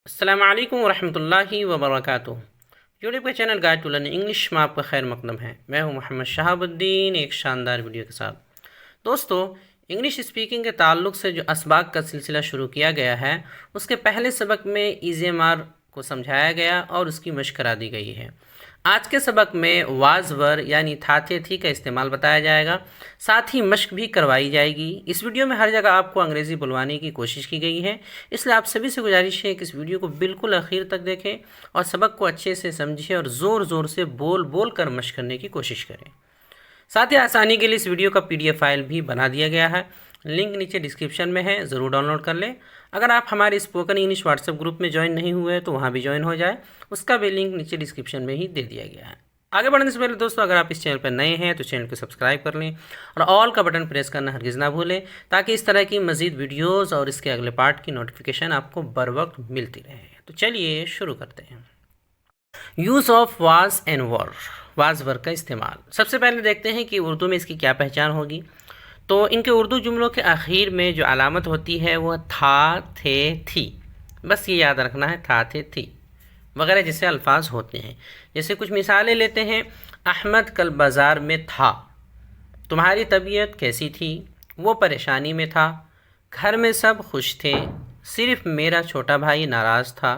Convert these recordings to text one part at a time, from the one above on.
अस्सलामु अलैकुम वरहमतुल्लाहि वबरकातुहू। यूट्यूब के channel guide to learn English में आपका खैर मकदम है। मैं हूं मोहम्मद शहाबुद्दीन, एक शानदार वीडियो के साथ। दोस्तों, इंग्लिश स्पीकिंग के ताल्लुक से जो असबाक का सिलसिला शुरू किया गया है, उसके पहले सबक में ईज़ेमार को समझाया गया और उसकी मशक करा दी गई है। आज के सबक में वाज वर यानी था थे थी का इस्तेमाल बताया जाएगा, साथ ही मशक भी करवाई जाएगी। इस वीडियो में हर जगह आपको अंग्रेज़ी बुलवाने की कोशिश की गई है, इसलिए आप सभी से गुजारिश है कि इस वीडियो को बिल्कुल आखिर तक देखें और सबक को अच्छे से समझें और ज़ोर ज़ोर से बोल बोल कर मशक करने की कोशिश करें। साथ ही आसानी के लिए इस वीडियो का PDF फाइल भी बना दिया गया है, लिंक नीचे डिस्क्रिप्शन में है, ज़रूर डाउनलोड कर लें। अगर आप हमारे स्पोकन इंग्लिश व्हाट्सएप ग्रुप में ज्वाइन नहीं हुए तो वहाँ भी ज्वाइन हो जाए, उसका भी लिंक नीचे डिस्क्रिप्शन में ही दे दिया गया है। आगे बढ़ने से पहले दोस्तों, अगर आप इस चैनल पर नए हैं तो चैनल को सब्सक्राइब कर लें और ऑल का बटन प्रेस करना हरगिज़ ना भूलें, ताकि इस तरह की मज़ीद वीडियोज़ और इसके अगले पार्ट की नोटिफिकेशन आपको बर वक्त मिलती रहे। तो चलिए शुरू करते हैं। Use of was and were, was वर का इस्तेमाल। सबसे पहले देखते हैं कि उर्दू में इसकी क्या पहचान होगी। तो इनके उर्दू जुमलों के आखिर में जो अलामत होती है वह था थे थी, बस ये याद रखना है, था थे थी वगैरह जैसे अल्फाज होते हैं। जैसे कुछ मिसालें लेते हैं। अहमद कल बाज़ार में था, तुम्हारी तबीयत कैसी थी, वो परेशानी में था, घर में सब खुश थे, सिर्फ मेरा छोटा भाई नाराज़ था,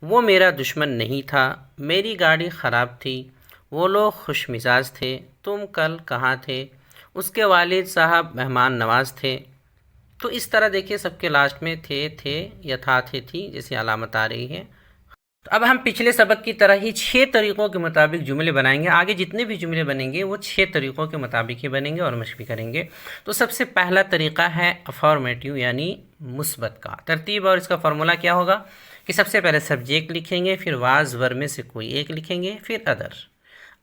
वो मेरा दुश्मन नहीं था, मेरी गाड़ी ख़राब थी, वो लोग खुश मिजाज थे, तुम कल कहाँ थे, उसके वालिद साहब मेहमान नवाज थे। तो इस तरह देखिए सबके लास्ट में थे या था थे थी जैसी अलामत आ रही है। तो अब हम पिछले सबक की तरह ही 6 तरीक़ों के मुताबिक जुमले बनाएंगे। आगे जितने भी जुमले बनेंगे वो 6 तरीक़ों के मुताबिक ही बनेंगे और मशक भी करेंगे। तो सबसे पहला तरीक़ा है अफॉर्मेटिव यानी मुस्बत का। तरतीब और इसका फार्मूला क्या होगा कि सबसे पहले सब्जेक्ट लिखेंगे, फिर वाज वर में से कोई एक लिखेंगे, फिर अदर।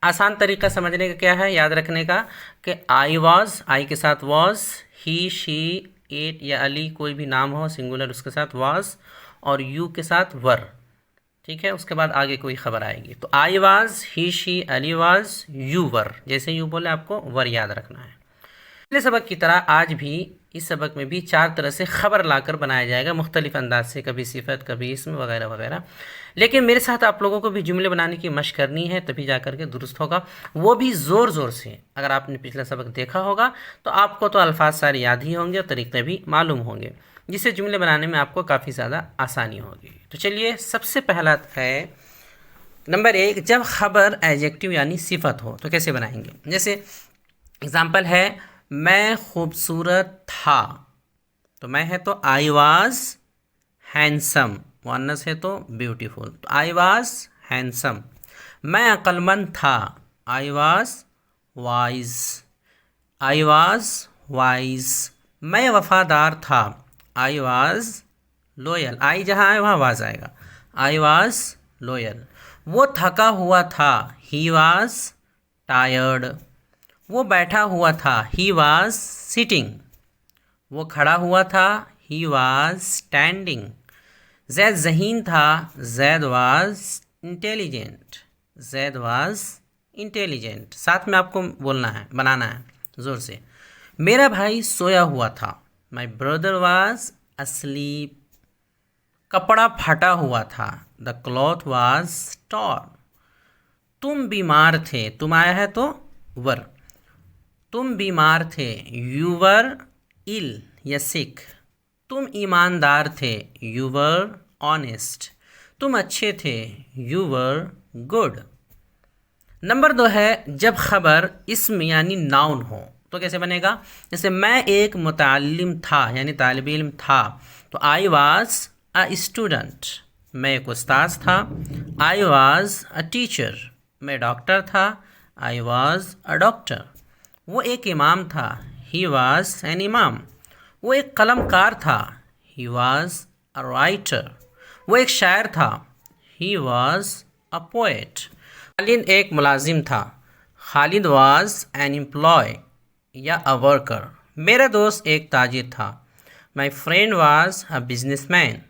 आसान तरीका समझने का क्या है, याद रखने का, कि आई वाज, आई के साथ वाज, ही शी इट या अली कोई भी नाम हो सिंगुलर उसके साथ वाज, और यू के साथ वर। ठीक है, उसके बाद आगे कोई खबर आएगी। तो आई was, he she, Ali was, you were. जैसे यू बोले आपको वर याद रखना है। पिछले सबक की तरह आज भी इस सबक में भी 4 तरह से ख़बर लाकर बनाया जाएगा, मुख्तलिफ अंदाज से, कभी सिफत, कभी इसम वगैरह वगैरह। लेकिन मेरे साथ आप लोगों को भी जुमले बनाने की मशक करनी है, तभी जा कर के दुरुस्त होगा, वो भी ज़ोर ज़ोर से। अगर आपने पिछला सबक देखा होगा तो आपको तो अल्फाज सारे याद ही होंगे और तरीक़े भी मालूम होंगे, जिससे जुमले बनाने में आपको काफ़ी ज़्यादा आसानी होगी। तो चलिए, सबसे पहला है नंबर 1, जब ख़बर एडजेक्टिव यानी सिफत हो तो कैसे बनाएंगे। जैसे एग्ज़ाम्पल है, मैं खूबसूरत था, तो मैं है तो आई वाज हैंडसम, मुअन्नस है तो ब्यूटीफुल, तो आई वाज हैंडसम। मैं अक्लमंद था, I was wise, I was wise. मैं वफ़ादार था, आई वाज लोयल, आई जहाँ है वहाँ वाज आएगा, आई वाज लोयल। वो थका हुआ था, ही वाज टायर्ड। वो बैठा हुआ था, ही वाज सिटिंग। वो खड़ा हुआ था, ही वाज स्टैंडिंग। जैद ज़हीन था, Zaid was intelligent, Zaid was intelligent. साथ में आपको बोलना है, बनाना है ज़ोर से। मेरा भाई सोया हुआ था, माई ब्रदर वाज अस्लीप। कपड़ा फटा हुआ था, द क्लॉथ वाज टॉर्न। तुम बीमार थे, तुम आया है तो वर, तुम बीमार थे, यू वर इल या सिक। तुम ईमानदार थे, यू वर ऑनेस्ट। तुम अच्छे थे, यू वर गुड। नंबर 2 है, जब खबर इसम यानी नाउन हो तो कैसे बनेगा। जैसे मैं एक मुतालिम था यानी तालिब इल्म था, तो आई वाज अ स्टूडेंट। मैं एक उस्ताद था, आई वाज अ टीचर। मैं डॉक्टर था, आई वाज अ डॉक्टर। वो एक इमाम था, ही वाज एन इमाम। वो एक कलमकार था, ही वाज अ राइटर। वो एक शायर था, he was a poet. Khalid एक मुलाजिम था, खालिद वाज एन एम्प्लॉय या अ वर्कर। मेरा दोस्त एक ताजिर था, my friend was a businessman,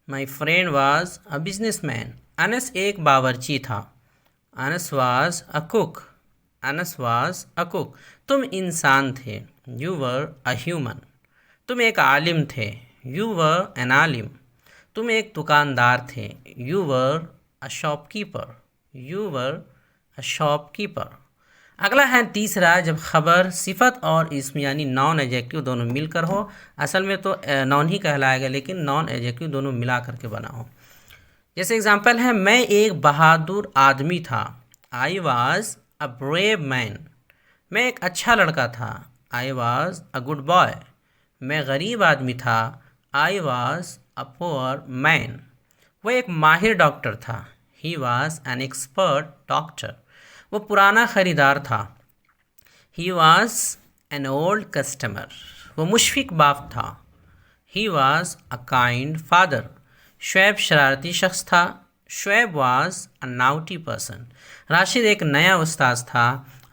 my friend was a businessman. Anas एक बावर्ची था, Anas was a cook, Anas was a cook. तुम इंसान थे, यू वर अ ह्यूमन। तुम एक आलिम थे, यू वर एन आलिम। तुम एक दुकानदार थे, you were a shopkeeper, you were a shopkeeper. अगला है तीसरा, जब खबर सिफत और इसम यानी नॉन एडजेक्टिव दोनों मिलकर हो। असल में तो नॉन ही कहलाएगा, लेकिन नॉन एडजेक्टिव दोनों मिला करके बना हो। जैसे एग्जांपल है, मैं एक बहादुर आदमी था, I was a brave man. मैं एक अच्छा लड़का था, I was a good boy. मैं गरीब आदमी था, I was a poor man. वह एक माहिर डॉक्टर था, he was an expert doctor. वो पुराना खरीदार था, he was an old customer. वो मुशफिक बाप था, he was a kind father. Shoaib शरारती शख्स था, Shoaib was a naughty person. Rashid एक नया उस्ताद था,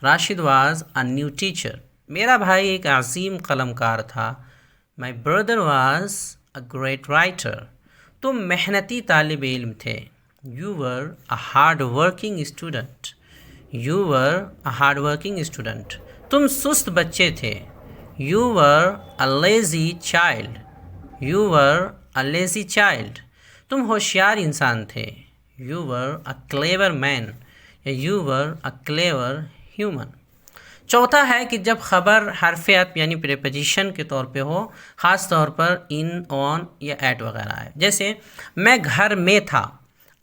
Rashid was a new teacher. मेरा भाई एक अजीम कलमकार था, my brother was a great writer. तुम मेहनती तालिब इल्म थे, you were a hard working student, you were a hard working student. तुम सुस्त बच्चे थे, you were a lazy child, you were a lazy child. तुम होशियार इंसान थे, you were a clever man, या you were a clever human. चौथा है कि जब खबर हर्फ अत्फ यानी प्रीपोजिशन के तौर पे हो, ख़ास तौर पर इन, ऑन या एट वगैरह है। जैसे मैं घर में था,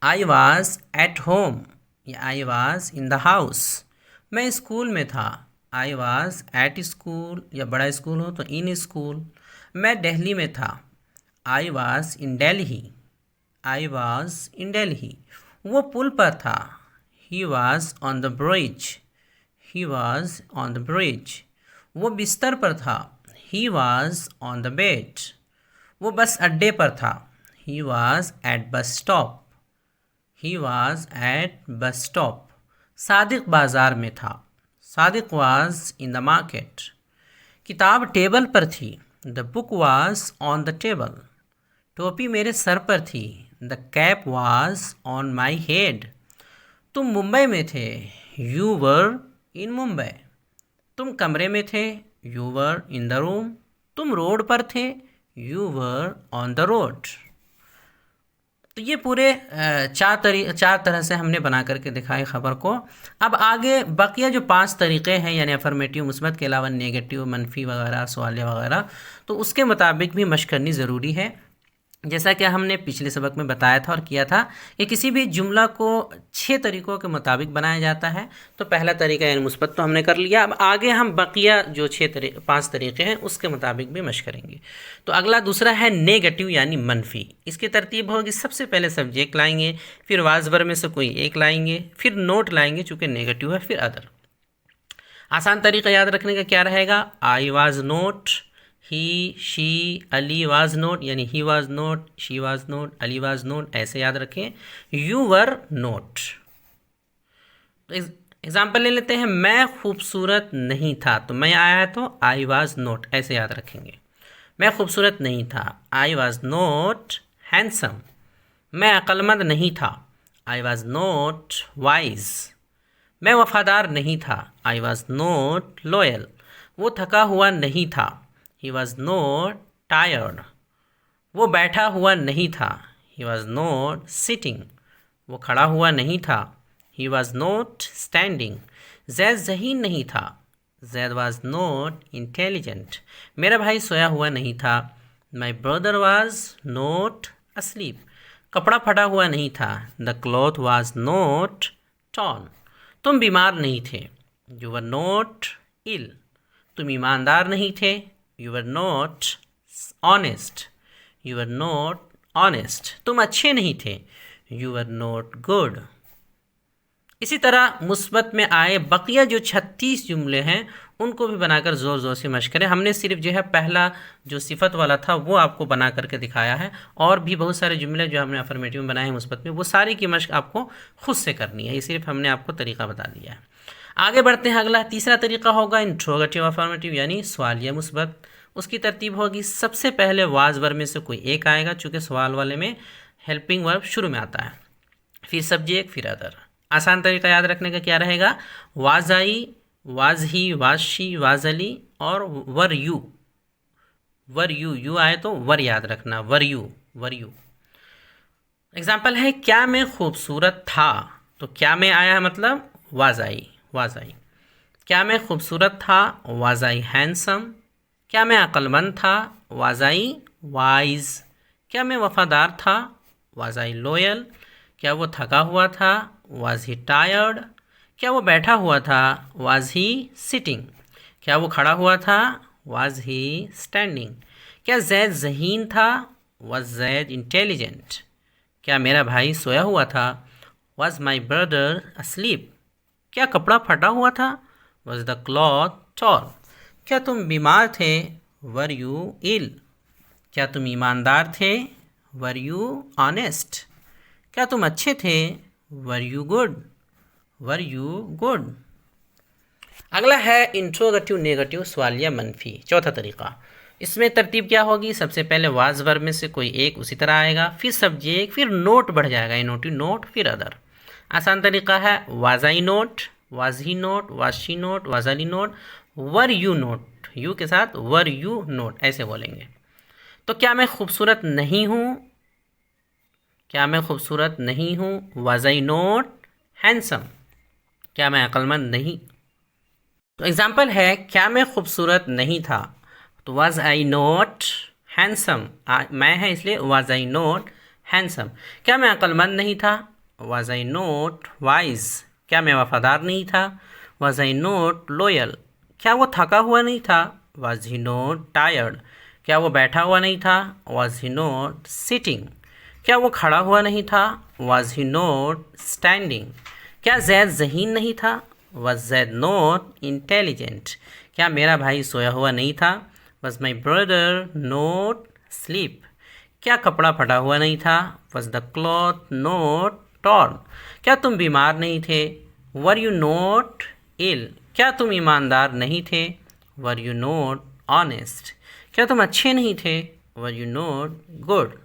आई वॉज एट होम, या I was in the house. मैं स्कूल में था, आई वॉज एट स्कूल, या बड़ा स्कूल हो तो इन स्कूल। मैं दिल्ली में था, I was in Delhi, I was in Delhi. वो पुल पर था, he was on the bridge, he was on the bridge. वो बिस्तर पर था, he was on the bed. वो बस अड्डे पर था, he was at bus stop, he was at bus stop. Sadiq बाज़ार में था, Sadiq was in the market. किताब टेबल पर थी, the book was on the table. टोपी मेरे सर पर थी, the cap was on my head. तुम मुंबई में थे, यू वर इन मुंबई। तुम कमरे में थे, you were in the room. तुम रोड पर थे, you were on the road. तो ये पूरे चार तरह से हमने बना करके दिखाई खबर को। अब आगे बकिया जो 5 तरीक़े हैं, यानी अफर्मेटिव मुस्बत के अलावा नेगेटिव मनफी वगैरह सवालिया वगैरह, तो उसके मुताबिक भी मशक़ करनी ज़रूरी है। जैसा कि हमने पिछले सबक में बताया था और किया था कि किसी भी जुमला को 6 तरीक़ों के मुताबिक बनाया जाता है। तो पहला तरीका यानी मुस्बत तो हमने कर लिया। अब आगे हम बकिया जो 5 तरीक़े हैं उसके मुताबिक भी मशक़ करेंगे। तो अगला दूसरा है नेगेटिव यानी मनफी। इसकी तरतीब होगी, सबसे पहले सब्जेक्ट लाएंगे, फिर वाज़वर में से कोई एक लाएंगे, फिर नोट लाएंगे चूँकि नेगेटिव है, फिर अदर। आसान तरीका याद रखने का क्या रहेगा, I was not, he, she, Ali was not, यानी he was not, she was not, Ali was not, ऐसे याद रखें। You were note. एग्जाम्पल ले लेते हैं, मैं खूबसूरत नहीं था, तो मैं आया है तो आई वाज नोट, ऐसे याद रखेंगे। मैं खूबसूरत नहीं था, आई वाज नोट हैंडसम। मैं अक्लमंद नहीं था, आई वाज नोट वाइज। मैं वफ़ादार नहीं था, आई वॉज नोट लॉयल। वो थका हुआ नहीं था, ही वॉज नोट टायर्ड। वो बैठा हुआ नहीं था, ही वॉज नोट सिटिंग। वो खड़ा हुआ नहीं था, he was not standing. Zaid ज़हीन नहीं था, जैद वॉज नोट इंटेलिजेंट। मेरा भाई सोया हुआ नहीं था, my brother was not asleep. कपड़ा फटा हुआ नहीं था, the cloth was not torn. तुम बीमार नहीं थे, यू वर नॉट इल। तुम ईमानदार नहीं थे, you were not honest, you were not honest. तुम अच्छे नहीं थे, यू वर नॉट गुड। इसी तरह मुस्बत में आए बकिया जो 36 जुमले हैं उनको भी बनाकर ज़ोर ज़ोर से मशक़ करें। हमने सिर्फ जो है पहला जो सिफत वाला था वो आपको बना करके दिखाया है, और भी बहुत सारे जुमले जो हमने अफर्मेटिव में बनाए हैं मुस्बत में, वो सारी की मशक़ आपको खुद से करनी है। ये सिर्फ हमने आपको तरीका बता दिया है। आगे बढ़ते हैं, अगला तीसरा तरीका होगा इंट्रोगेटिव अफर्मेटिव यानी सवालिया मुस्बत। उसकी तरतीब होगी, सबसे पहले वाज वर्ब में से कोई एक आएगा, चूँकि सवाल वाले में हेल्पिंग वर्ब शुरू में आता है, फिर सब्जेक्ट, फिर अदर। आसान तरीका याद रखने का क्या रहेगा, was I, was he, was she, was Ali, और were you. Were you, you आए तो वर याद रखना, were you, were you. Example है क्या मैं खूबसूरत था, तो क्या में आया है मतलब वाज आई। क्या मैं खूबसूरत था, वाज आई हैंडसम। क्या मैं अक्लमंद था, वाज आई वाइज। क्या मैं वफादार था, वाज आई लॉयल। क्या वो थका हुआ था, वाज ही टायर्ड। क्या वो बैठा हुआ था, वाज ही सिटिंग। क्या वो खड़ा हुआ था, वाज ही स्टैंडिंग। क्या जैद ज़हीन था, वाज जैद इंटेलिजेंट। क्या मेरा भाई सोया हुआ था, वॉज माई ब्रदर अस्लीप। क्या कपड़ा फटा हुआ था, वॉज द क्लॉथ टॉर। क्या तुम बीमार थे, वर यू इल। क्या तुम ईमानदार थे, वर यू ऑनेस्ट। क्या तुम अच्छे थे, वर यू गुड। अगला है इंट्रोगेटिव नेगेटिव सवालिया मनफी, चौथा तरीका। इसमें तरतीब क्या होगी, सबसे पहले वाज वर्ब में से कोई एक उसी तरह आएगा, फिर सब्जेक्ट, फिर नोट बढ़ जाएगा, नोट नोट फिर अदर। आसान तरीका है was I note, was he note, was she note, was Ali note, were you note, you के साथ वर यू नोट ऐसे बोलेंगे। तो क्या मैं खूबसूरत नहीं हूँ, क्या मैं खूबसूरत नहीं हूँ, वाज आई नोट हैंडसम। क्या मैं अक्लमंद नहीं। तो एग्जाम्पल है क्या मैं खूबसूरत नहीं था, तो वाज आई नॉट हैंडसम, मैं है इसलिए वाज आई नॉट हैंडसम। क्या मैं अक्लमंद नहीं था, वाज आई नॉट वाइज। क्या मैं वफादार नहीं था, वाज आई नॉट लॉयल। क्या वो थका हुआ नहीं था, वाज ही नॉट टायर्ड। क्या वो बैठा हुआ नहीं था, वाज ही नॉट सिटिंग। क्या वो खड़ा हुआ नहीं था, वाज ही नॉट स्टैंडिंग। क्या जैद ज़हीन नहीं था, वॉज जैद नॉट इंटेलिजेंट। क्या मेरा भाई सोया हुआ नहीं था, was my brother not sleep. क्या कपड़ा फटा हुआ नहीं था, was the cloth not torn. क्या तुम बीमार नहीं थे, वर यू नॉट इल। क्या तुम ईमानदार नहीं थे, वर यू नॉट ऑनेस्ट। क्या तुम अच्छे नहीं थे, वर यू नॉट गुड।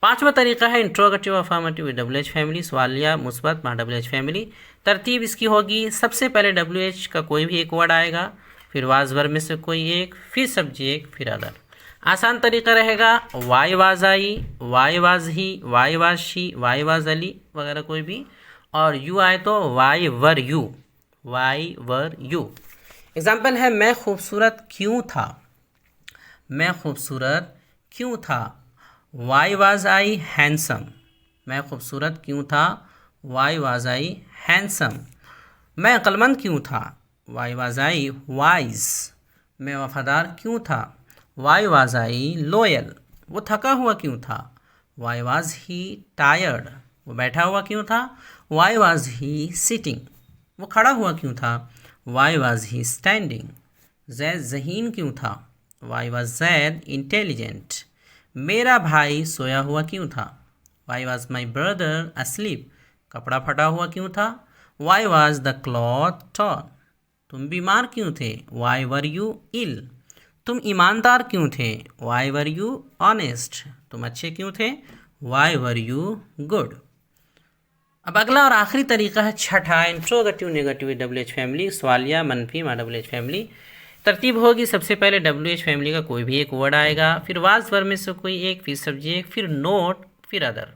पांचवा तरीका है interrogative affirmative W H family, सवालिया मुस्बत माँ डब्ल्यू एच फैमिली। तरतीब इसकी होगी, सबसे पहले डब्ल्यू एच का कोई भी एक वर्ड आएगा, फिर वाज वर्ब में से कोई एक, फिर सब्जेक्ट, फिर अदर। आसान तरीका रहेगा why was I, Y was he, why was she, why was Ali वगैरह कोई भी, और यू आए तो Y were you, Y were you. Example है मैं खूबसूरत क्यों था, मैं खूबसूरत क्यों था, वाई वाज आई हैंडसम। मैं खूबसूरत क्यों था, वाई वाज आई हैंडसम। मैं अक्लमंद क्यों था, वाई वाज आई वाइज। मैं वफादार क्यों था, वाई वाज आई लॉयल। वो थका हुआ क्यों था, वाई वाज ही टायर्ड। वो बैठा हुआ क्यों था, वाई वाज ही सिटिंग। वो खड़ा हुआ क्यों था, why was he standing. Zaid ज़हीन क्यों था, वाई वाज जैद इंटेलिजेंट। मेरा भाई सोया हुआ क्यों था, why was my brother asleep. कपड़ा फटा हुआ क्यों था, why was the cloth torn. तुम बीमार क्यों थे, वाई वर यू इल। तुम ईमानदार क्यों थे, वाई वर यू ऑनेस्ट। तुम अच्छे क्यों थे, वाई वर यू गुड। अब अगला और आखिरी तरीका है छठा interrogative negative W H family, सवालिया मनफी माँ डब्ल्यू एच फैमिली। तरतीब होगी, सबसे पहले डब्ल्यू एच फैमिली का कोई भी एक वर्ड आएगा, फिर वाज वर्ब में से कोई एक, फिर सब्जेक्ट, फिर नोट, फिर अदर।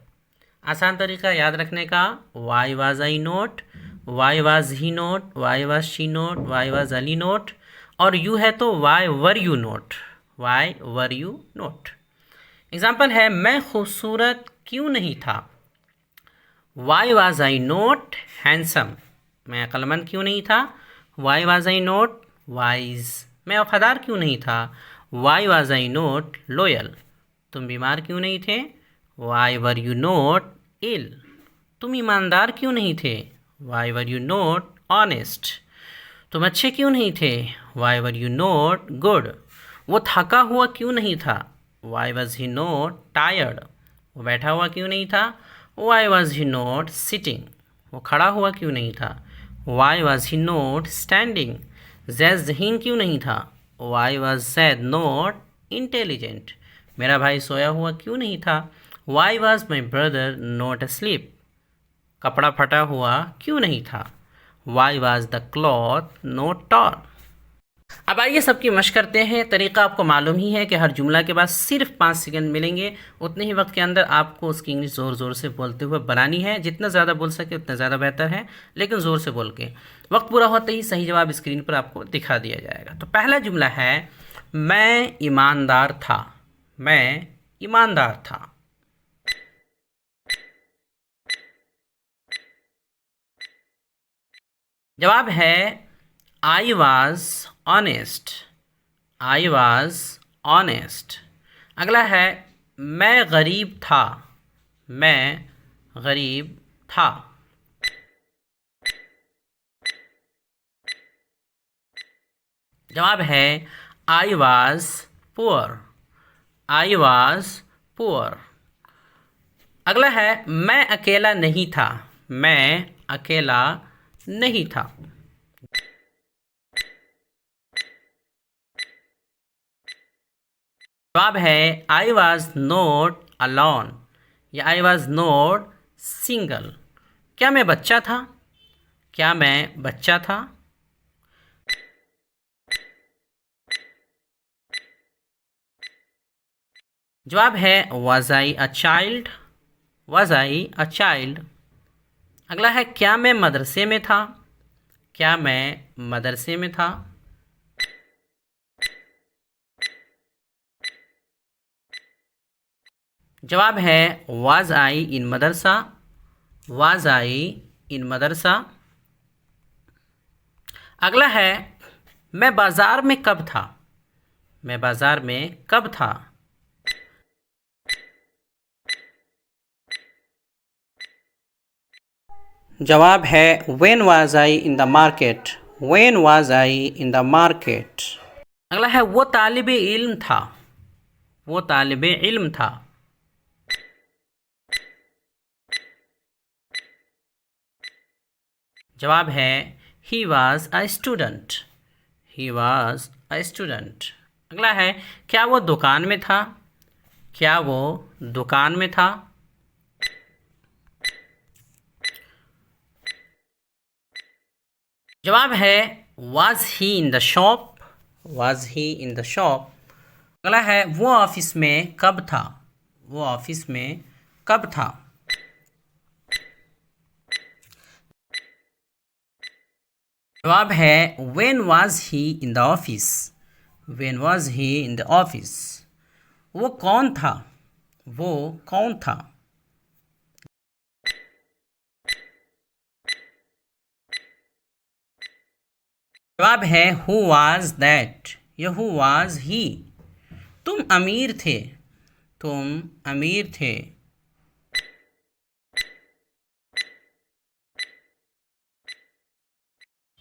आसान तरीका याद रखने का why was I note, Y was he note, why was she note, why was Ali note, और यू है तो Y were you note, Y were you note. Example है मैं खूबसूरत क्यों नहीं था, why was I note handsome. मैं अक्लमंद क्यों नहीं था, why was I note wise. मैं वफादार क्यों नहीं था, why was I note loyal. तुम बीमार क्यों नहीं थे, why were you not ill. तुम ईमानदार क्यों नहीं थे, why were you not honest. तुम अच्छे क्यों नहीं थे, why were you not good. वो थका हुआ क्यों नहीं था, why was he not tired. वो बैठा हुआ क्यों नहीं था, why was he not sitting. वो खड़ा हुआ क्यों नहीं था, why was he not standing. Zaid ज़हीन क्यों नहीं था, why was Zaid not intelligent. मेरा भाई सोया हुआ क्यों नहीं था, why was my brother note asleep. कपड़ा फटा हुआ क्यों नहीं था, why was the cloth note torn. अब आइए सबकी मशक करते हैं। तरीका आपको मालूम ही है कि हर जुमला के बाद सिर्फ 5 सेकंड मिलेंगे। उतने ही वक्त के अंदर आपको उसकी इंग्लिश ज़ोर ज़ोर से बोलते हुए बनानी है। जितना ज़्यादा बोल सके उतना ज़्यादा बेहतर है, लेकिन ज़ोर से बोल के। वक्त पूरा होते ही सही जवाब स्क्रीन पर आपको दिखा दिया जाएगा। तो पहला जुमला है, मैं ईमानदार था। मैं ईमानदार था। जवाब है I was honest. I was honest. अगला है, मैं गरीब था। मैं गरीब था। जवाब है I was poor. I was poor. अगला है, मैं अकेला नहीं था। मैं अकेला नहीं था। जवाब है आई वॉज नॉट अलोन या आई वॉज नॉट सिंगल। क्या मैं बच्चा था? क्या मैं बच्चा था? जवाब है was I a child. Was I a child. अगला है, क्या मैं मदरसे में था? क्या मैं मदरसे में था? जवाब है was I in Madrasa. Was I इन मदरसा। अगला है, मैं बाज़ार में कब था? मैं बाज़ार में कब था? जवाब है when was I in the market. When was I in the market. अगला है, वो तालिब इल्म था। वो तालिब इल्म था। जवाब है ही was a student. He was a student. अगला है, क्या वो दुकान में था? क्या वो दुकान में था? जवाब है was he in the shop. Was he in the shop. अगला है, वो ऑफिस में कब था? वो ऑफिस में कब था? जवाब है when was he in the office. When was he in the office. वो कौन था? वो कौन था? जवाब है हु वाज दैट या हु वाज ही। तुम अमीर थे। तुम अमीर थे।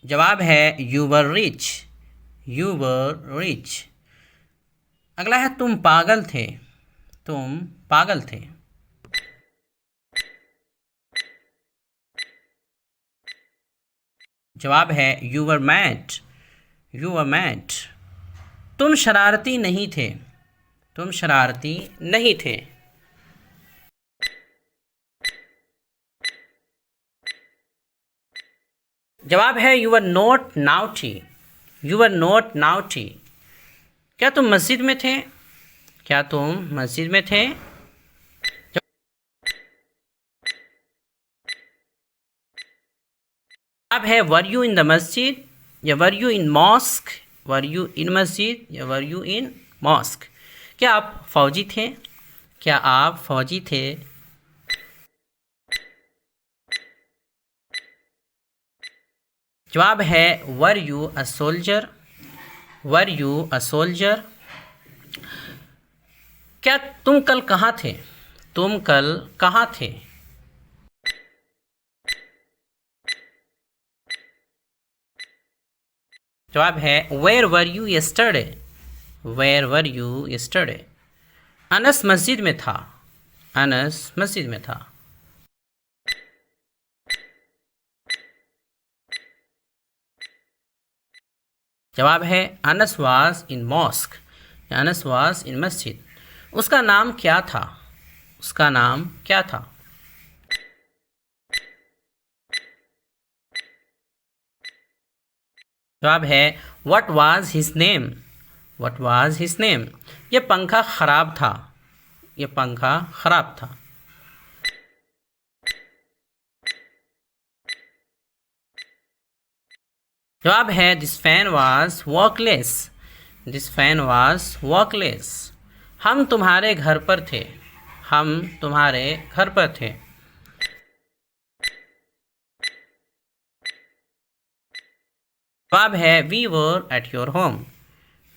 जवाब है you were rich. You were rich. अगला है, तुम पागल थे। तुम पागल थे। जवाब है you were mad. You were mad. तुम शरारती नहीं थे। तुम शरारती नहीं थे। जवाब है you were not naughty. You were not naughty. क्या तुम मस्जिद में थे? क्या तुम मस्जिद में थे? जवाब है वर यू इन द मस्जिद या were you in mask. Were you in मस्जिद या वर यू इन मॉस्क। क्या आप फौजी थे? क्या आप फौजी थे? जवाब है were you a soldier. Were you a soldier. क्या तुम कल कहाँ थे? तुम कल कहाँ थे? जवाब है where were you yesterday. Where were you yesterday. Anas मस्जिद में था। अनस मस्जिद में था। जवाब है Anas was in mosque. Anas was in masjid. उसका नाम क्या था? उसका नाम क्या था? जवाब है what was his name. What was his name. ये पंखा खराब था। ये पंखा खराब था। जवाब है this fan was workless. This fan was workless. हम तुम्हारे घर पर थे। हम तुम्हारे घर पर थे। जवाब है we were at your home.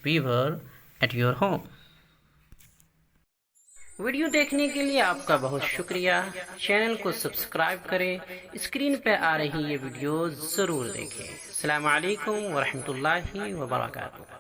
We were at your home. Video देखने के लिए आपका बहुत शुक्रिया। चैनल को सब्सक्राइब करें। स्क्रीन पर आ रही ये वीडियो ज़रूर देखें। अस्सलामु अलैकुम वरहमतुल्लाहि वबरकातुहू।